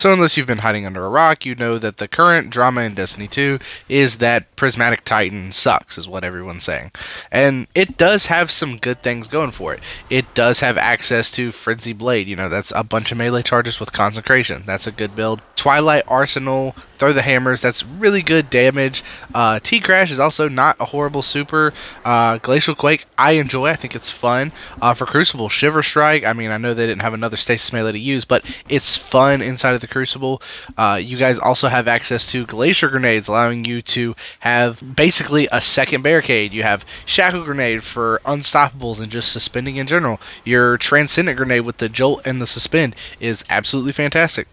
So unless you've been hiding under a rock, you know that the current drama in Destiny 2 is that Prismatic Titan sucks, is what everyone's saying. And it does have some good things going for it. It does have access to Frenzy Blade, that's a bunch of melee charges with Consecration. That's a good build. Twilight Arsenal, Throw the Hammers, that's really good damage. T-Crash is also not a horrible super. Glacial Quake, I enjoy, I think it's fun. For Crucible, Shiver Strike, I know they didn't have another stasis melee to use, but it's fun inside of the Crucible. You guys also have access to Glacier Grenades, allowing you to have basically a second barricade. You have Shackle Grenade for Unstoppables and just suspending in general. Your Transcendent Grenade with the Jolt and the Suspend is absolutely fantastic.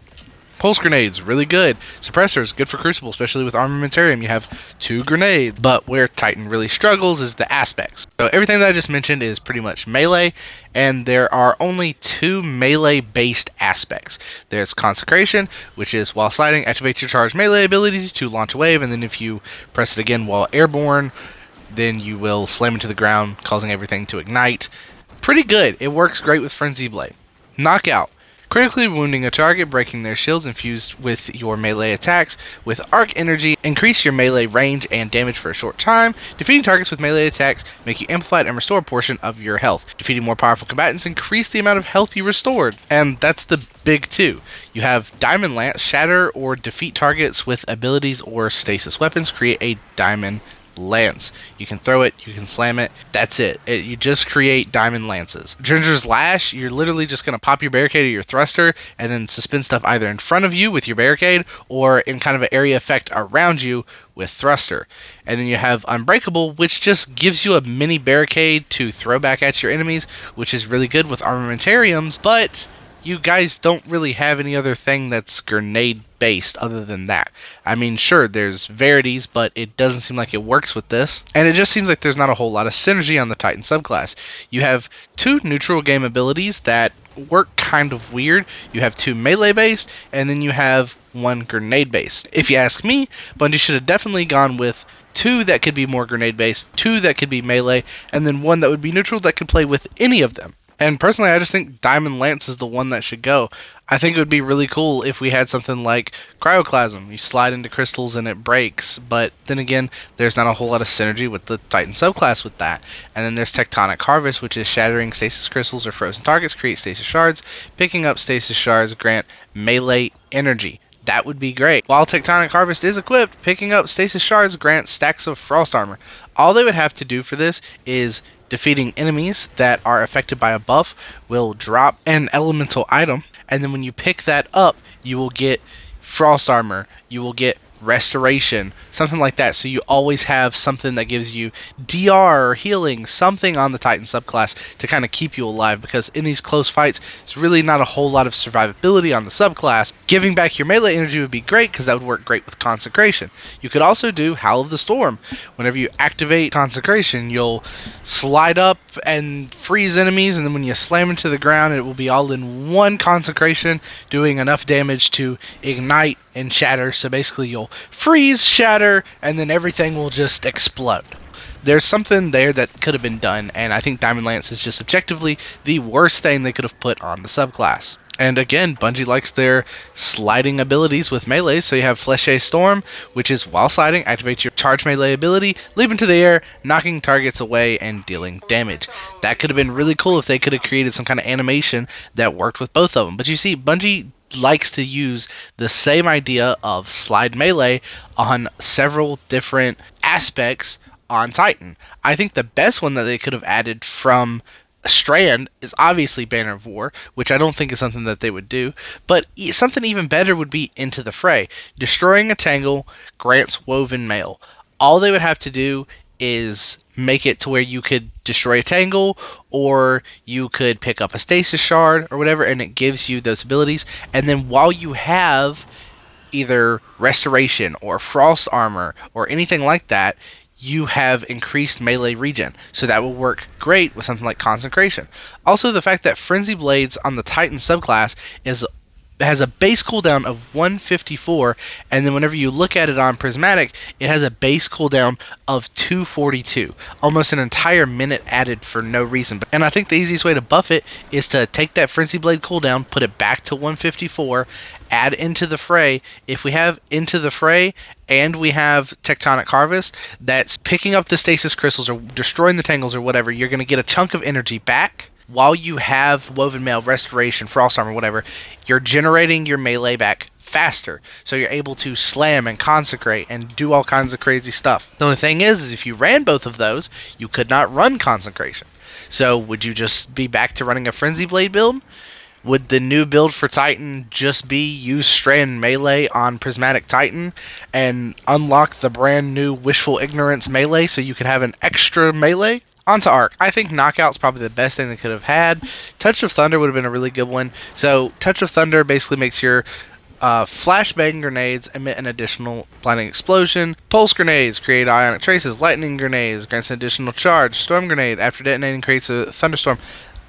Pulse Grenades, really good. Suppressors, good for Crucible, especially with Armamentarium. You have 2 grenades. But where Titan really struggles is the aspects. So everything that I just mentioned is pretty much melee, and there are only 2 melee-based aspects. There's Consecration, which is while sliding, activate your charged melee ability to launch a wave, and then if you press it again while airborne, then you will slam into the ground, causing everything to ignite. Pretty good. It works great with Frenzy Blade. Knockout. Critically wounding a target, breaking their shields infused with your melee attacks. With Arc Energy, increase your melee range and damage for a short time. Defeating targets with melee attacks make you amplified and restore a portion of your health. Defeating more powerful combatants, increase the amount of health you restored. And that's the big 2. You have Diamond Lance, shatter or defeat targets with abilities or stasis weapons. Create a Diamond Lance. You can throw it, you can slam it, that's it. You just create diamond lances. Ginger's Lash, you're literally just going to pop your barricade or your thruster and then suspend stuff either in front of you with your barricade or in kind of an area effect around you with thruster. And then you have Unbreakable, which just gives you a mini barricade to throw back at your enemies, which is really good with Armamentariums, but you guys don't really have any other thing that's grenade based other than that. Sure, there's Verities, but it doesn't seem like it works with this. And it just seems like there's not a whole lot of synergy on the Titan subclass. You have 2 neutral game abilities that work kind of weird. You have 2 melee based, and then you have 1 grenade based. If you ask me, Bungie should have definitely gone with 2 that could be more grenade based, 2 that could be melee, and then 1 that would be neutral that could play with any of them. And personally, I just think Diamond Lance is the one that should go. I think it would be really cool if we had something like Cryoclasm. You slide into crystals and it breaks, but then again, there's not a whole lot of synergy with the Titan subclass with that. And then there's Tectonic Harvest, which is shattering stasis crystals or frozen targets, create stasis shards. Picking up stasis shards grant melee energy. That would be great. While Tectonic Harvest is equipped, picking up stasis shards grants stacks of frost armor. All they would have to do for this is defeating enemies that are affected by a buff will drop an elemental item, and then when you pick that up, you will get frost armor, you will get restoration, something like that. So you always have something that gives you DR or healing, something on the Titan subclass to kind of keep you alive, because in these close fights, it's really not a whole lot of survivability on the subclass. Giving back your melee energy would be great because that would work great with Consecration. You could also do Howl of the Storm. Whenever you activate Consecration, you'll slide up and freeze enemies, and then when you slam into the ground, it will be all in one Consecration, doing enough damage to ignite and shatter. So basically you'll freeze, shatter, and then everything will just explode. There's something there that could have been done, and I think Diamond Lance is just objectively the worst thing they could have put on the subclass. And again, Bungie likes their sliding abilities with melee, so you have Fleshy Storm, which is while sliding, activate your charge melee ability, leap into the air, knocking targets away and dealing damage. That could have been really cool if they could have created some kind of animation that worked with both of them. But you see, Bungie likes to use the same idea of slide melee on several different aspects on Titan. I think the best one that they could have added from Strand is obviously Banner of War, which I don't think is something that they would do, but something even better would be Into the Fray. Destroying a Tangle grants Woven Mail. All they would have to do is make it to where you could destroy a Tangle, or you could pick up a Stasis Shard, or whatever, and it gives you those abilities. And then while you have either Restoration, or Frost Armor, or anything like that, you have increased melee regen. So that will work great with something like Consecration. Also, the fact that Frenzy Blades on the Titan subclass is has a base cooldown of 154, and then whenever you look at it on Prismatic, it has a base cooldown of 242. Almost an entire minute added for no reason. And I think the easiest way to buff it is to take that Frenzy Blade cooldown, put it back to 154, add Into the Fray. If we have Into the Fray and we have Tectonic Harvest, that's picking up the stasis crystals or destroying the tangles or whatever, you're going to get a chunk of energy back. While you have Woven Mail, Restoration, Frost Armor, whatever, you're generating your melee back faster. So you're able to slam and consecrate and do all kinds of crazy stuff. The only thing is if you ran both of those, you could not run consecration. So would you just be back to running a Frenzy Blade build? Would the new build for Titan just be use Strand Melee on Prismatic Titan and unlock the brand new Wishful Ignorance Melee so you could have an extra melee? Onto Arc. I think Knockout's probably the best thing they could have had. Touch of Thunder would have been a really good one. So Touch of Thunder basically makes your flashbang grenades emit an additional blinding explosion. Pulse grenades create ionic traces. Lightning grenades grants an additional charge. Storm grenade after detonating creates a thunderstorm.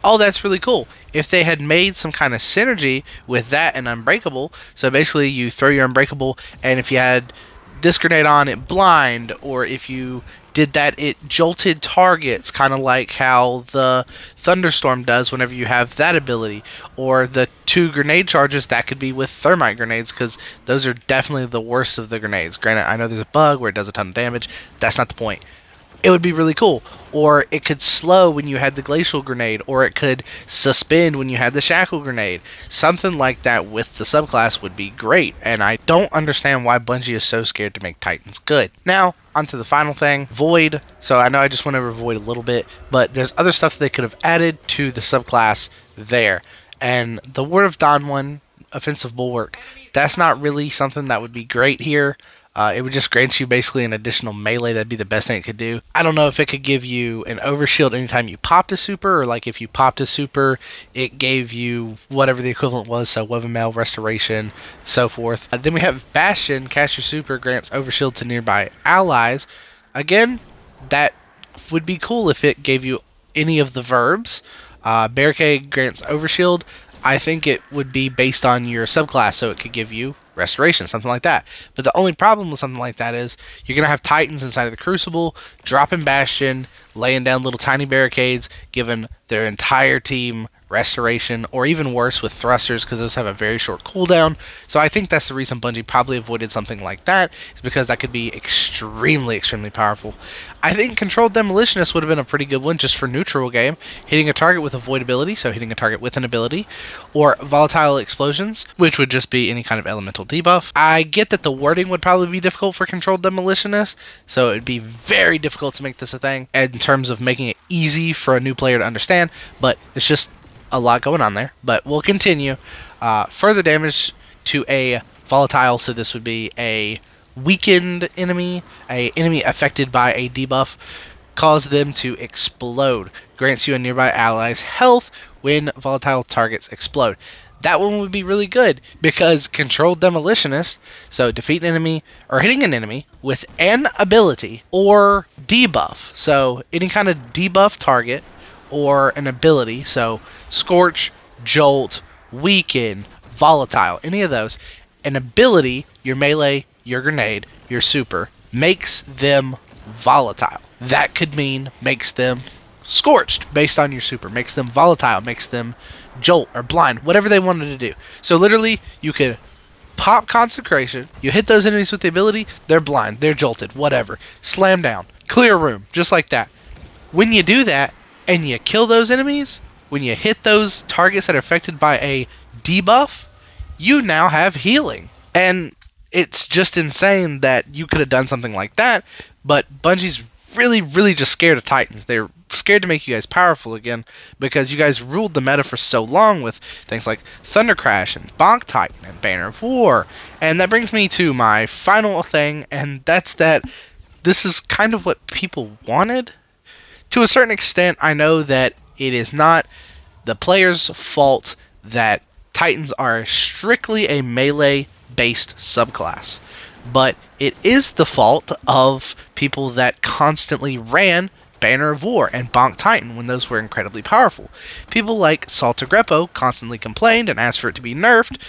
All that's really cool. If they had made some kind of synergy with that and Unbreakable, so basically you throw your Unbreakable, and if you had this grenade on it blind, or if you did that it jolted targets, kind of like how the Thunderstorm does whenever you have that ability, or the 2 grenade charges, that could be with Thermite grenades, because those are definitely the worst of the grenades. Granted, I know there's a bug where it does a ton of damage. That's not the point. It would be really cool. Or it could slow when you had the Glacial Grenade, or it could suspend when you had the Shackle Grenade. Something like that with the subclass would be great, and I don't understand why Bungie is so scared to make Titans good. Now, onto the final thing, Void. So I know I just went over Void a little bit, but there's other stuff they could have added to the subclass there. And the Word of Dawn one, Offensive Bulwark, that's not really something that would be great here. It would just grant you basically an additional melee. That'd be the best thing it could do. I don't know if it could give you an overshield anytime you popped a super, or like if you popped a super, it gave you whatever the equivalent was, so Woven Mail, Restoration, so forth. Then we have Bastion. Cast your super, grants overshield to nearby allies. Again, that would be cool if it gave you any of the verbs. Barricade grants overshield. I think it would be based on your subclass, so it could give you Restoration, something like that. But the only problem with something like that is you're going to have Titans inside of the Crucible, dropping Bastion, laying down little tiny barricades, giving their entire team Restoration, or even worse with Thrusters, because those have a very short cooldown. So I think that's the reason Bungie probably avoided something like that, is because that could be extremely, extremely powerful. I think Controlled Demolitionist would have been a pretty good one just for neutral game. Hitting a target with a void ability, so hitting a target with an ability, or Volatile Explosions, which would just be any kind of elemental debuff. I get that the wording would probably be difficult for Controlled Demolitionist, so it'd be very difficult to make this a thing in terms of making it easy for a new player to understand, but it's just a lot going on there. But we'll continue. Further damage to a volatile, so this would be a weakened enemy, a enemy affected by a debuff, cause them to explode. Grants you and nearby allies health when volatile targets explode. That one would be really good, because Controlled Demolitionist, so defeat an enemy or hitting an enemy with an ability or debuff, so any kind of debuff target or an ability, so Scorch, Jolt, Weaken, Volatile, any of those, an ability, your melee, your grenade, your super, makes them volatile. That could mean makes them scorched based on your super, makes them volatile, makes them jolt or blind, whatever they wanted to do. So literally, you could pop Consecration, you hit those enemies with the ability, they're blind, they're jolted, whatever. Slam down, clear room, just like that. When you do that, and you kill those enemies, when you hit those targets that are affected by a debuff, you now have healing. And it's just insane that you could have done something like that, but Bungie's really, really just scared of Titans. They're scared to make you guys powerful again, because you guys ruled the meta for so long with things like Thunder Crash and Bonk Titan and Banner of War. And that brings me to my final thing, and that's that this is kind of what people wanted. To a certain extent, I know that it is not the player's fault that Titans are strictly a melee-based subclass, but it is the fault of people that constantly ran Banner of War and Bonk Titan when those were incredibly powerful. People like Salta Greppo constantly complained and asked for it to be nerfed.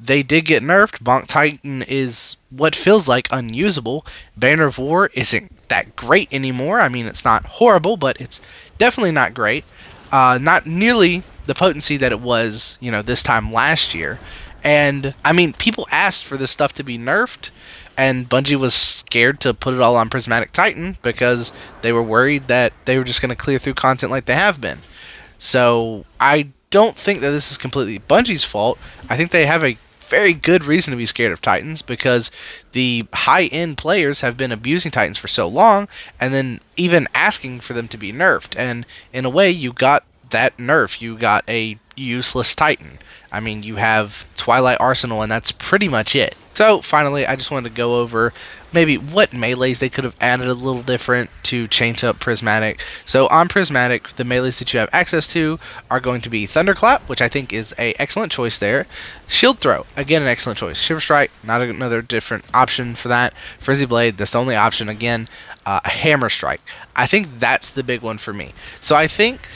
they did get nerfed. Bonk Titan is what feels like unusable. Banner of War isn't that great anymore. I mean, it's not horrible, but it's definitely not great. Not nearly the potency that it was, this time last year. And, I mean, people asked for this stuff to be nerfed, and Bungie was scared to put it all on Prismatic Titan because they were worried that they were just going to clear through content like they have been. So, I don't think that this is completely Bungie's fault. I think they have a very good reason to be scared of Titans because the high-end players have been abusing Titans for so long and then even asking for them to be nerfed. And in a way, you got that nerf. You got a useless Titan. I mean, you have Twilight Arsenal, and that's pretty much it. So, finally, I just wanted to go over maybe what melees they could have added a little different to change up Prismatic. So, on Prismatic, the melees that you have access to are going to be Thunderclap, which I think is an excellent choice there. Shield Throw, again, an excellent choice. Shiver Strike, not another different option for that. Frizzy Blade, that's the only option, again. Hammer Strike. I think that's the big one for me. So, I think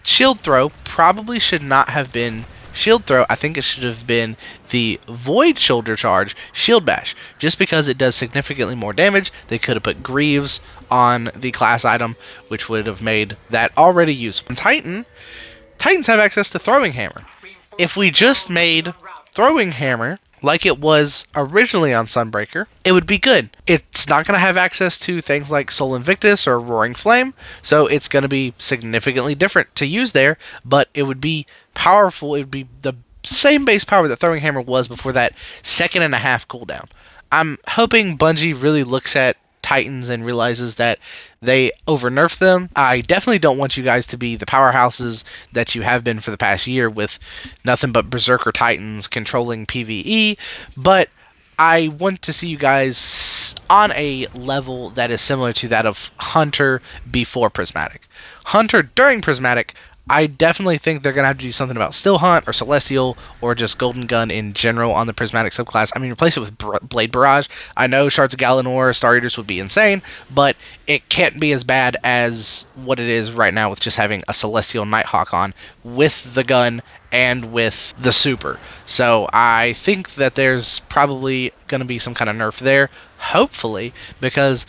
Shield Throw probably should not have been Shield Throw. I think it should have been the Void Shoulder Charge Shield Bash, just because it does significantly more damage. They could have put Greaves on the class item, which would have made that already useful. And Titans have access to Throwing Hammer. If we just made Throwing Hammer like it was originally on Sunbreaker, it would be good. It's not going to have access to things like Soul Invictus or Roaring Flame, so it's going to be significantly different to use there, but it would be powerful. It would be the same base power that Throwing Hammer was before that 2.5 cooldown. I'm hoping Bungie really looks at Titans and realizes that they over-nerfed them. I definitely don't want you guys to be the powerhouses that you have been for the past year with nothing but Berserker Titans controlling PvE, but I want to see you guys on a level that is similar to that of Hunter before Prismatic. Hunter during Prismatic, I definitely think they're going to have to do something about Still Hunt or Celestial or just Golden Gun in general on the Prismatic subclass. I mean, replace it with Blade Barrage. I know Shards of Galanor, Star Eaters would be insane, but it can't be as bad as what it is right now with just having a Celestial Nighthawk on with the gun and with the super. So I think that there's probably going to be some kind of nerf there, hopefully, because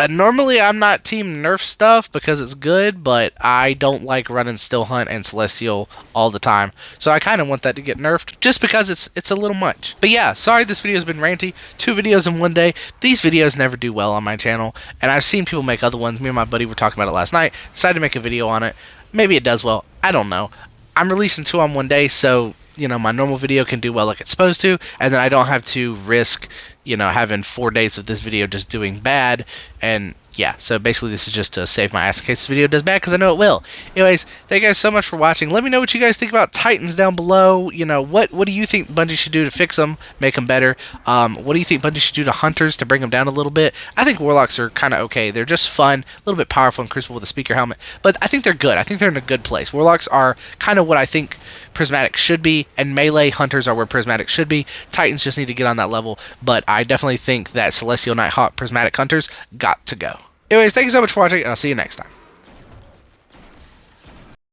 normally I'm not team nerf stuff because it's good, but I don't like running Still Hunt and Celestial all the time. So I kind of want that to get nerfed just because it's a little much. But yeah, sorry this video has been ranty. 2 videos in one day. These videos never do well on my channel, and I've seen people make other ones. Me and my buddy were talking about it last night. Decided to make a video on it. Maybe it does well. I don't know. I'm releasing 2 on one day, so my normal video can do well like it's supposed to, and then I don't have to risk having 4 days of this video just doing bad. And yeah, so basically this is just to save my ass in case this video does bad, because I know it will. Anyways, thank you guys so much for watching. Let me know what you guys think about Titans down below. What do you think Bungie should do to fix them, make them better? What do you think Bungie should do to Hunters to bring them down a little bit? I think Warlocks are kind of okay. They're just fun, a little bit powerful and Crucible with a speaker helmet, but I think they're good. I think they're in a good place. Warlocks are kind of what I think Prismatic should be, and melee Hunters are where Prismatic should be. Titans just need to get on that level, but I definitely think that Celestial Nighthawk Prismatic Hunters got to go. Anyways, thank you so much for watching, and I'll see you next time.